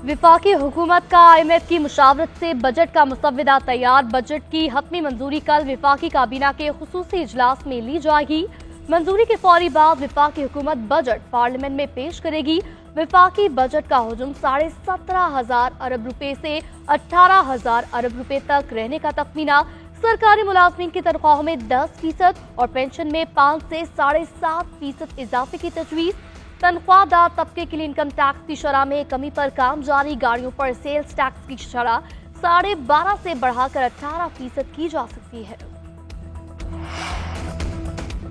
विफाकी हुकूमत का IMF की मुशावरत से बजट का मुसव्वदा तैयार। बजट की हतमी मंजूरी कल विफाकी काबीना के खुसूसी इजलास में ली जाएगी। मंजूरी के फौरी बाद विफाकी हुकूमत बजट पार्लियामेंट में पेश करेगी। विफाकी बजट का हुजूम 17,500 अरब रुपए से 18,000 अरब रुपए तक रहने का तखमीना। सरकारी मुलाजमीन की तनख्वाहों में 10% और पेंशन में 5 से 7.5% इजाफे की तजवीज़। तनख्वाहदार तबके के लिए इनकम टैक्स की शरह में कमी पर काम जारी। गाड़ियों पर सेल्स टैक्स की शरह 12.5 से बढ़ाकर 18% की जा सकती है।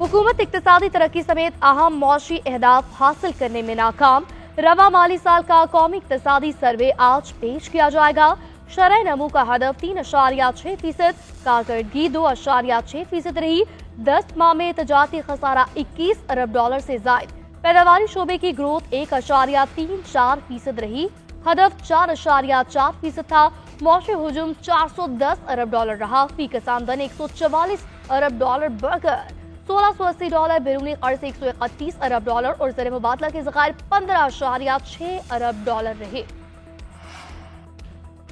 हुकूमत इक्तिसादी तरक्की समेत अहम मौशी अहदाफ हासिल करने में नाकाम। रवा माली साल का कौमी इक्तिसादी सर्वे आज पेश किया जाएगा। शरह नमू का हदफ 3.6%, कारकर्दगी 2.6% रही। 10 माह में तजारती खसारा 21 अरब डॉलर से जायद। पैदावारी शोबे की ग्रोथ 1.34% रही। हदफ 4.4% था। मौशी हुजूम 410 अरब डॉलर रहा। फी कस आमदन 144 अरब डॉलर बढ़कर 1680 डॉलर। बैरूनी कर्ज 131 अरब डॉलर और ज़र मुबादला के ज़खायर 15.6 अरब डॉलर रहे।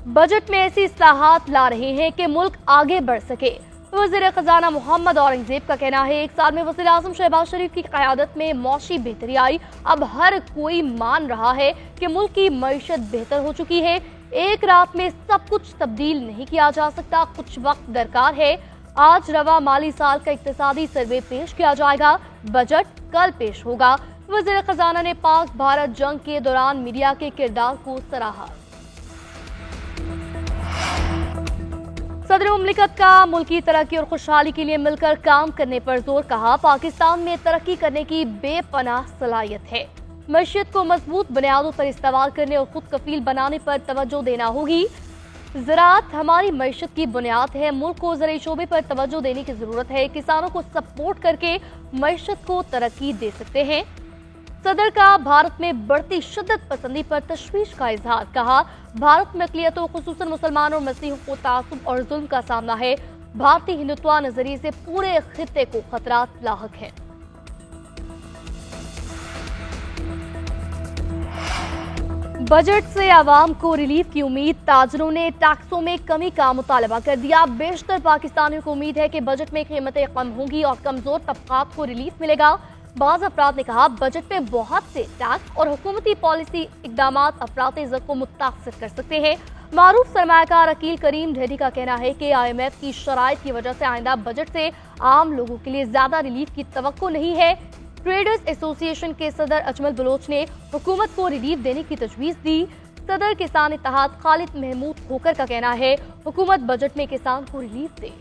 बजट में ऐसी इस्लाहात ला रहे हैं कि मुल्क आगे बढ़ सके। वज़ीर खजाना मोहम्मद औरंगजेब का कहना है, 1 साल में वज़ीर आज़म शहबाज शरीफ की क़यादत में मौशी बेहतरी आई। अब हर कोई मान रहा है कि मुल्क की मईशत बेहतर हो चुकी है। एक रात में सब कुछ तब्दील नहीं किया जा सकता, कुछ वक्त दरकार है। आज रवा माली साल का इक्तिसादी सर्वे पेश किया जाएगा। बजट कल पेश होगा। वज़ीर खजाना ने पाक भारत जंग के दौरान मीडिया के किरदार को सराहा। सदर मुमलिकत का मुल्की तरक्की और खुशहाली के लिए मिलकर काम करने पर जोर। कहा, पाकिस्तान में तरक्की करने की बेपनाह सलाहियत है। मईशत को मजबूत बुनियादों पर इस्तेमाल करने और खुद कफील बनाने पर तवज्जो देना होगी। ज़राअत हमारी मईशत की बुनियाद है। मुल्क को ज़राई शोबे पर तवज्जो देने की जरूरत है। किसानों को सपोर्ट करके मईशत को तरक्की दे सकते हैं। सदर का भारत में बढ़ती शिद्दत पसंदी पर तशवीश का इजहार। कहा, भारत में अक़लियतों खुसूसन मुसलमानों और मसीहों को तासुब और जुल्म का सामना है। भारतीय हिंदुत्व नजरिए से पूरे खित्ते को खतरात लाहक है। बजट से आवाम को रिलीफ की उम्मीद। ताजरों ने टैक्सों में कमी का मुतालबा कर दिया। बेशतर पाकिस्तानियों को उम्मीद है कि बजट में कीमतें कम होंगी और कमजोर तबकात को रिलीफ मिलेगा। बाज़ अफराद ने कहा, बजट में बहुत से टैक्स और हुकूमती पॉलिसी इकदाम अफरात इज़्ज़त को मुतासर कर सकते हैं। मारूफ सरमायाकार अकील करीम ढेडी का कहना है कि IMF की शराइत की वजह से आइंदा बजट से आम लोगों के लिए ज्यादा रिलीफ की तवक्को नहीं है। ट्रेडर्स एसोसिएशन के सदर अजमल बलोच ने हुकूमत को रिलीफ देने की तजवीज़ दी। सदर किसान इत्तेहाद खालिद महमूद खोकर का कहना है, हुकूमत बजट में किसान को रिलीफ दे।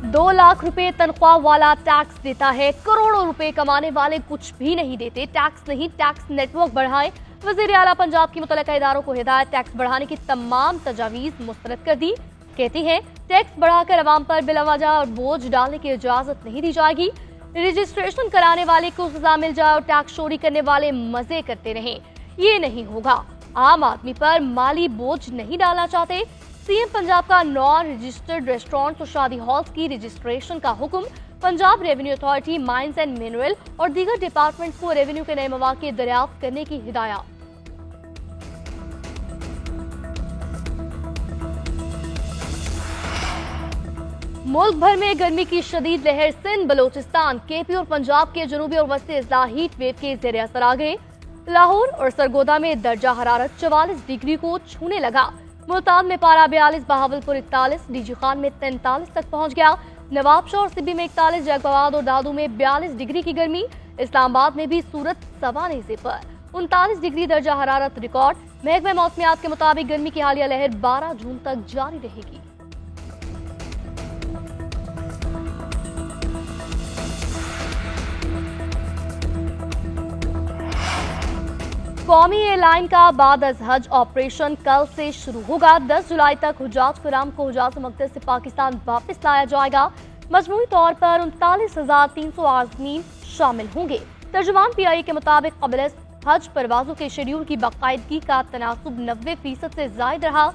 ₹2 लाख तनख्वाह वाला टैक्स देता है। करोड़ों रुपए कमाने वाले कुछ भी नहीं देते। टैक्स नहीं, टैक्स नेटवर्क बढ़ाए। वज़ीर आला पंजाब की मुतल्लिका इदारों को हिदायत, टैक्स बढ़ाने की तमाम तजावीज़ मुस्तरद कर दी। कहती है, टैक्स बढ़ाकर अवाम पर बिलावजह और बोझ डालने की इजाजत नहीं दी जाएगी। रजिस्ट्रेशन कराने वाले को सजा मिल जाए और टैक्स चोरी करने वाले मजे करते रहें, ये नहीं होगा। आम आदमी पर माली बोझ नहीं डालना चाहते। सीएम पंजाब का नॉन रजिस्टर्ड रेस्टोरेंट और शादी हॉल्स की रजिस्ट्रेशन का हुक्म। Punjab revenue authority, mines and mineral और दीगर डिपार्टमेंट्स को रेवेन्यू के नए मौके दरियाफ्त करने की हिदायत। मुल्क भर में गर्मी की शदीद लहर। सिंध, बलोचिस्तान, KP और पंजाब के जनूबी और वस्ती अजला हीट वेव के जेर असर आ गए। लाहौर और सरगोदा में दर्जा हरारत 44 डिग्री को छूने लगा। मुल्तान में पारा 42, बहावलपुर 41, डीजी खान में 43 तक पहुंच गया। नवाबशाह और सिब्बी में 41, जैकबाबाद और दादू में 42 डिग्री की गर्मी। इस्लामाबाद में भी सूरत सवा नेज़े पर 39 डिग्री दर्जा हरारत रिकॉर्ड। महकमा मौसमियात के मुताबिक गर्मी की हालिया लहर 12 जून तक जारी रहेगी। कौमी एयरलाइन का बाद अज हज ऑपरेशन कल से शुरू होगा। 10 जुलाई तक हुज्जाज किराम को हुज्जाज मक़दस से पाकिस्तान वापस लाया जाएगा। मजमूई तौर पर 39,300 आज़मीन शामिल होंगे। तर्जुमान PIA के मुताबिक क़ब्ल हज परवाजों के शेड्यूल की बाकायदगी का तनासुब 90% से ज़ायद रहा।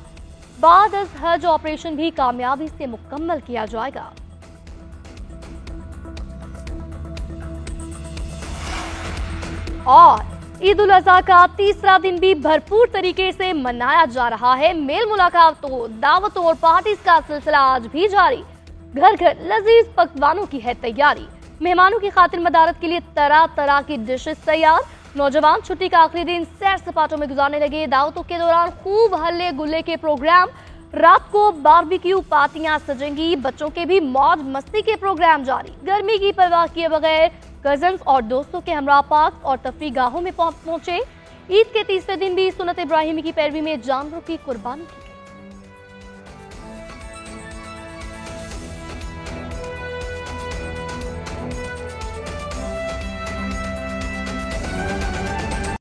बाद अज हज ऑपरेशन भी कामयाबी से मुकम्मल किया जाएगा। और ईद उल अजहा का तीसरा दिन भी भरपूर तरीके से मनाया जा रहा है। मेल मुलाकातों, दावतों और पार्टीज का सिलसिला आज भी जारी। घर घर लजीज पकवानों की है तैयारी। मेहमानों की खातिर मदारत के लिए तरह तरह की डिशेस तैयार। नौजवान छुट्टी का आखिरी दिन सैर सपाटों में गुजारने लगे। दावतों के दौरान खूब हल्ले गुल्ले के प्रोग्राम। रात को बारबेक्यू पार्टियां सजेंगी। बच्चों के भी मौज मस्ती के प्रोग्राम जारी। गर्मी की परवाह किए बगैर कजन्स और दोस्तों के हमरा पार्क और तफरीह गाहों में पहुंचे। ईद के तीसरे दिन भी सुन्नत इब्राहिमी की पैरवी में जानवरों की कुर्बानी की।